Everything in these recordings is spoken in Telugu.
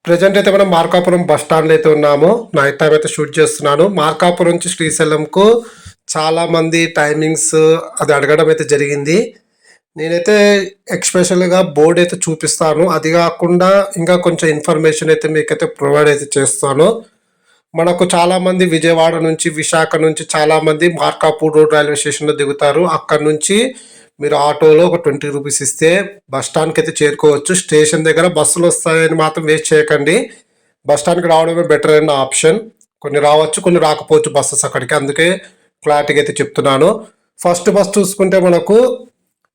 ప్రెజెంట్ అయితే మనం మార్కాపురం బస్ స్టాండ్లో అయితే ఉన్నాము. నైట్ టైం అయితే షూట్ చేస్తున్నాను. మార్కాపురం నుంచి శ్రీశైలంకు చాలామంది టైమింగ్స్ అది అడగడం అయితే జరిగింది. నేనైతే ఎక్స్పెషల్గా బోర్డు అయితే చూపిస్తాను. అది కాకుండా ఇంకా కొంచెం ఇన్ఫర్మేషన్ అయితే మీకైతే ప్రొవైడ్ అయితే చేస్తాను. మనకు చాలామంది విజయవాడ నుంచి, విశాఖ నుంచి చాలామంది మార్కాపూర్ రోడ్ రైల్వే స్టేషన్లో దిగుతారు. అక్కడ నుంచి మీరు ఆటోలో ఒక 20 రూపీస్ ఇస్తే బస్ స్టాండ్కి అయితే చేరుకోవచ్చు. స్టేషన్ దగ్గర బస్సులు వస్తాయని మాత్రం వేస్ట్ చేయకండి. బస్ స్టాండ్కి రావడమే బెటర్ అయిన ఆప్షన్. కొన్ని రావచ్చు, కొన్ని రాకపోవచ్చు బస్సెస్ అక్కడికి. అందుకే క్లారిటీగా అయితే చెప్తున్నాను. ఫస్ట్ బస్ చూసుకుంటే మనకు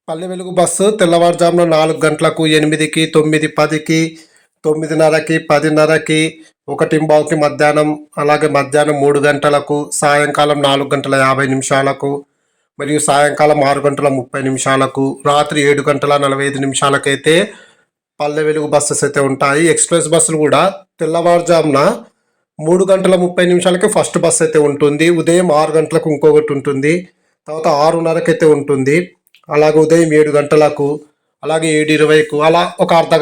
పల్లె వెలుగు బస్సు తెల్లవారుజామున 4 గంటలకు, 8కి, 9, 10కి, 9:30కి, 10:30కి, 1:15కి మధ్యాహ్నం, అలాగే మధ్యాహ్నం 3 గంటలకు, సాయంకాలం 4:50 మరియు సాయంకాలం 6:30 రాత్రి 7:45 పల్లె వెలుగు బస్సెస్ అయితే ఉంటాయి. ఎక్స్ప్రెస్ బస్సులు కూడా తెల్లవారుజామున 3:30 ఫస్ట్ బస్ అయితే ఉంటుంది. ఉదయం 6 గంటలకు ఇంకొకటి ఉంటుంది. తర్వాత 6:30కి అయితే ఉంటుంది. అలాగే ఉదయం 7 గంటలకు, అలాగే 7:20కు, అలా ఒక అర్ధ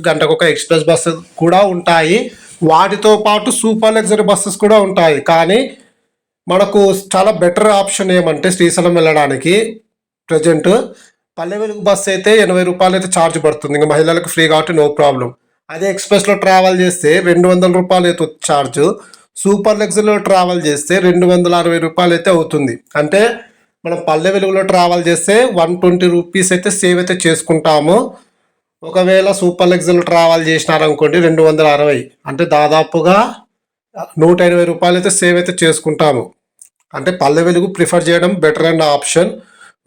గంటకు ఒక ఎక్స్ప్రెస్ బస్సు కూడా ఉంటాయి. వాటితో పాటు సూపర్ లగ్జరీ బస్సెస్ కూడా ఉంటాయి. కానీ మనకు చాలా బెటర్ ఆప్షన్ ఏమంటే శ్రీశైలం వెళ్ళడానికి ప్రజెంట్ పల్లె వెలుగు బస్సు అయితే 80 రూపాయలు అయితే ఛార్జ్ పడుతుంది. ఇంకా మహిళలకు ఫ్రీ కాబట్టి నో ప్రాబ్లం. అదే ఎక్స్ప్రెస్లో ట్రావెల్ చేస్తే 200 రూపాయలు అయితే ఛార్జ్. సూపర్ లగ్జరీలో ట్రావెల్ చేస్తే 260 రూపాయలు అయితే అవుతుంది. అంటే మనం పల్లె వెలుగులో ట్రావెల్ చేస్తే 120 రూపీస్ అయితే సేవ్ అయితే చేసుకుంటాము. ఒకవేళ సూపర్ లగ్జరీలో ట్రావెల్ చేసినారనుకోండి 260, అంటే దాదాపుగా 180 రూపాయలు అయితే సేవ్ అయితే చేసుకుంటాము. అంటే పల్లె వెలుగు ప్రిఫర్ చేయడం బెటర్ అయిన ఆప్షన్.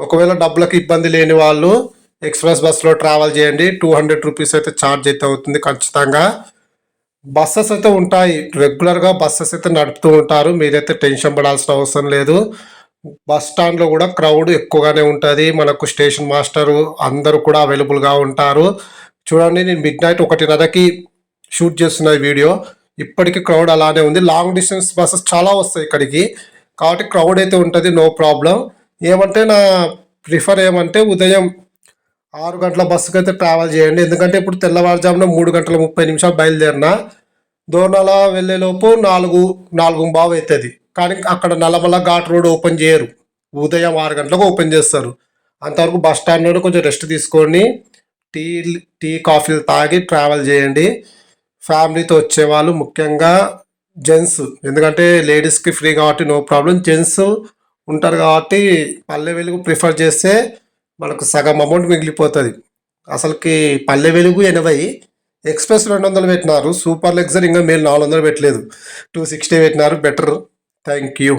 ఒకవేళ డబ్బులకు ఇబ్బంది లేని వాళ్ళు ఎక్స్ప్రెస్ బస్సులో ట్రావెల్ చేయండి. 200 రూపీస్ అయితే ఛార్జ్ అయితే అవుతుంది ఖచ్చితంగా. బస్సెస్ అయితే ఉంటాయి, రెగ్యులర్గా బస్సెస్ అయితే నడుపుతూ ఉంటారు. మీరైతే టెన్షన్ పడాల్సిన అవసరం లేదు. బస్ స్టాండ్లో కూడా క్రౌడ్ ఎక్కువగానే ఉంటుంది. మనకు స్టేషన్ మాస్టరు అందరూ కూడా అవైలబుల్గా ఉంటారు. చూడండి, నేను మిడ్నైట్ 1:30కి షూట్ చేస్తున్న వీడియో. ఇప్పటికీ క్రౌడ్ అలానే ఉంది. లాంగ్ డిస్టెన్స్ బస్సెస్ చాలా వస్తాయి ఇక్కడికి, కాబట్టి క్రౌడ్ అయితే ఉంటుంది, నో ప్రాబ్లం. ఏమంటే నా ప్రిఫర్ ఏమంటే ఉదయం 6 గంటల బస్సుకి అయితే ట్రావెల్ చేయండి. ఎందుకంటే ఇప్పుడు తెల్లవారుజామున 3:30 బయలుదేరిన దోర్నాల వెళ్ళేలోపు 4:15 అవుతుంది. కానీ అక్కడ నల్లమల ఘాట్ రోడ్ ఓపెన్ చేయరు. ఉదయం 6 గంటలకు ఓపెన్ చేస్తారు. అంతవరకు బస్ స్టాండ్లోనే కొంచెం రెస్ట్ తీసుకొని టీ కాఫీలు తాగి ట్రావెల్ చేయండి. ఫ్యామిలీతో వచ్చేవాళ్ళు, ముఖ్యంగా జెంట్స్, ఎందుకంటే లేడీస్కి ఫ్రీ కాబట్టి నో ప్రాబ్లం. జెంట్స్ ఉంటారు కాబట్టి పల్లె వెలుగు ప్రిఫర్ చేస్తే మనకు సగం అమౌంట్ మిగిలిపోతుంది. అసలుకి పల్లె వెలుగు 80, ఎక్స్ప్రెస్ 200 పెట్టినారు. సూపర్ లగ్జరీ ఇంకా మీరు 400 పెట్టలేదు, 260 పెట్టినారు. బెటర్. Thank you.